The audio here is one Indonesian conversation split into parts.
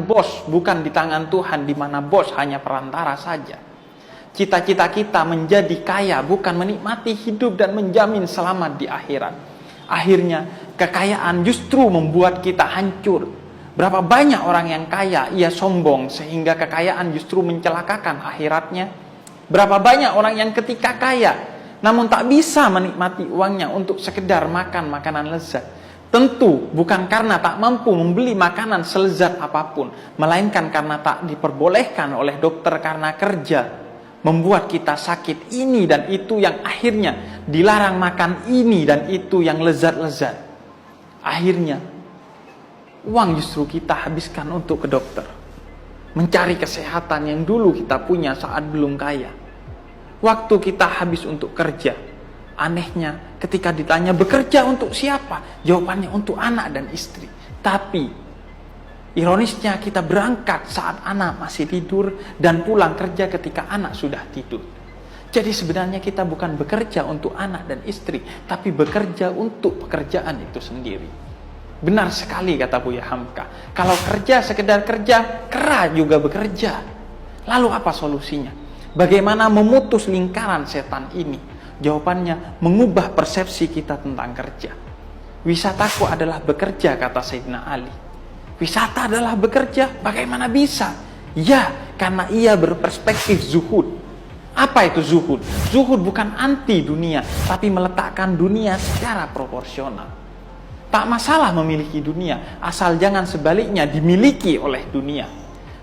tangan bos, bukan di tangan Tuhan, di mana bos hanya perantara saja. Cita-cita kita menjadi kaya, bukan menikmati hidup dan menjamin selamat di akhirat. Akhirnya, kekayaan justru membuat kita hancur. Berapa banyak orang yang kaya, ia sombong sehingga kekayaan justru mencelakakan akhiratnya. Berapa banyak orang yang ketika kaya, namun tak bisa menikmati uangnya untuk sekedar makan makanan lezat. Tentu bukan karena tak mampu membeli makanan selezat apapun, melainkan karena tak diperbolehkan oleh dokter karena kerja. Membuat kita sakit ini dan itu yang akhirnya dilarang makan ini dan itu yang lezat-lezat. Akhirnya, uang justru kita habiskan untuk ke dokter. Mencari kesehatan yang dulu kita punya saat belum kaya. Waktu kita habis untuk kerja. Anehnya ketika ditanya bekerja untuk siapa? Jawabannya untuk anak dan istri. Tapi ironisnya kita berangkat saat anak masih tidur dan pulang kerja ketika anak sudah tidur. Jadi sebenarnya kita bukan bekerja untuk anak dan istri, tapi bekerja untuk pekerjaan itu sendiri. Benar sekali kata Buya Hamka. Kalau kerja sekedar kerja, kera juga bekerja. Lalu apa solusinya? Bagaimana memutus lingkaran setan ini? Jawabannya mengubah persepsi kita tentang kerja. Wisataku adalah bekerja, kata Sayyidina Ali. Wisata adalah bekerja, bagaimana bisa? Ya, karena ia berperspektif zuhud. Apa itu zuhud? Zuhud bukan anti dunia, tapi meletakkan dunia secara proporsional. Tak masalah memiliki dunia, asal jangan sebaliknya dimiliki oleh dunia.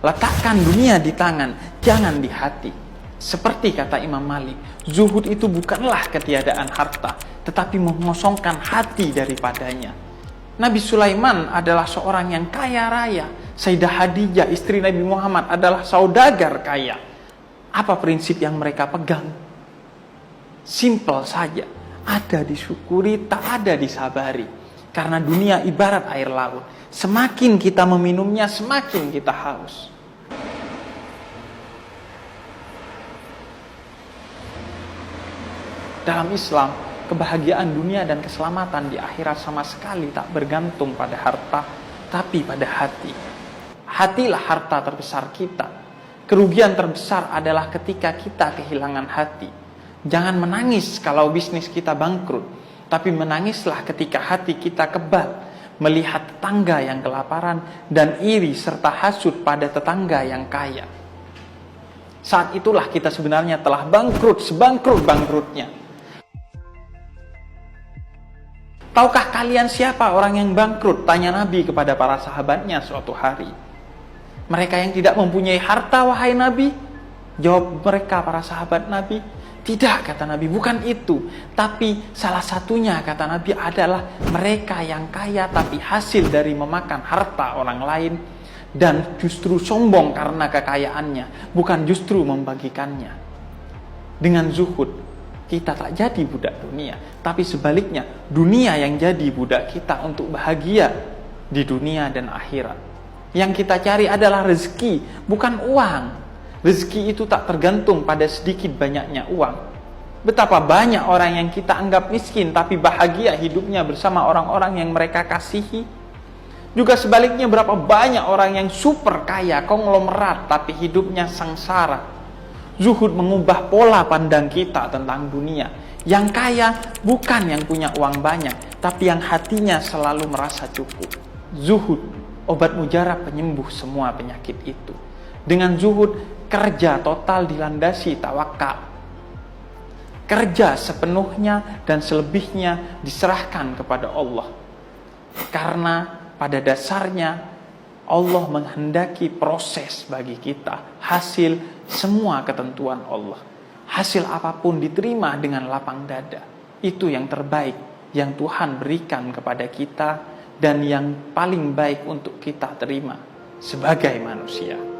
Letakkan dunia di tangan, jangan di hati. Seperti kata Imam Malik, zuhud itu bukanlah ketiadaan harta, tetapi mengosongkan hati daripadanya. Nabi Sulaiman adalah seorang yang kaya raya. Sayyidah Khadijah, istri Nabi Muhammad, adalah saudagar kaya. Apa prinsip yang mereka pegang? Simple saja. Ada disyukuri, tak ada disabari. Karena dunia ibarat air laut. Semakin kita meminumnya, semakin kita haus. Dalam Islam, kebahagiaan dunia dan keselamatan di akhirat sama sekali tak bergantung pada harta, tapi pada hati. Hatilah harta terbesar kita. Kerugian terbesar adalah ketika kita kehilangan hati. Jangan menangis kalau bisnis kita bangkrut, tapi menangislah ketika hati kita kebal, melihat tetangga yang kelaparan dan iri serta hasut pada tetangga yang kaya. Saat itulah kita sebenarnya telah bangkrut sebangkrut-bangkrutnya. Tahukah kalian siapa orang yang bangkrut? Tanya Nabi kepada para sahabatnya suatu hari. Mereka yang tidak mempunyai harta, wahai Nabi? Jawab mereka para sahabat Nabi. Tidak, kata Nabi, bukan itu. Tapi salah satunya, kata Nabi, adalah mereka yang kaya tapi hasil dari memakan harta orang lain. Dan justru sombong karena kekayaannya, bukan justru membagikannya. Dengan zuhud, kita tak jadi budak dunia, tapi sebaliknya dunia yang jadi budak kita untuk bahagia di dunia dan akhirat. Yang kita cari adalah rezeki, bukan uang. Rezeki itu tak tergantung pada sedikit banyaknya uang. Betapa banyak orang yang kita anggap miskin tapi bahagia hidupnya bersama orang-orang yang mereka kasihi. Juga sebaliknya berapa banyak orang yang super kaya, konglomerat tapi hidupnya sengsara. Zuhud mengubah pola pandang kita tentang dunia. Yang kaya bukan yang punya uang banyak, tapi yang hatinya selalu merasa cukup. Zuhud, obat mujarab penyembuh semua penyakit itu. Dengan zuhud, kerja total dilandasi tawakal. Kerja sepenuhnya dan selebihnya diserahkan kepada Allah. Karena pada dasarnya Allah menghendaki proses bagi kita, hasil semua ketentuan Allah. Hasil apapun diterima dengan lapang dada. Itu yang terbaik yang Tuhan berikan kepada kita dan yang paling baik untuk kita terima sebagai manusia.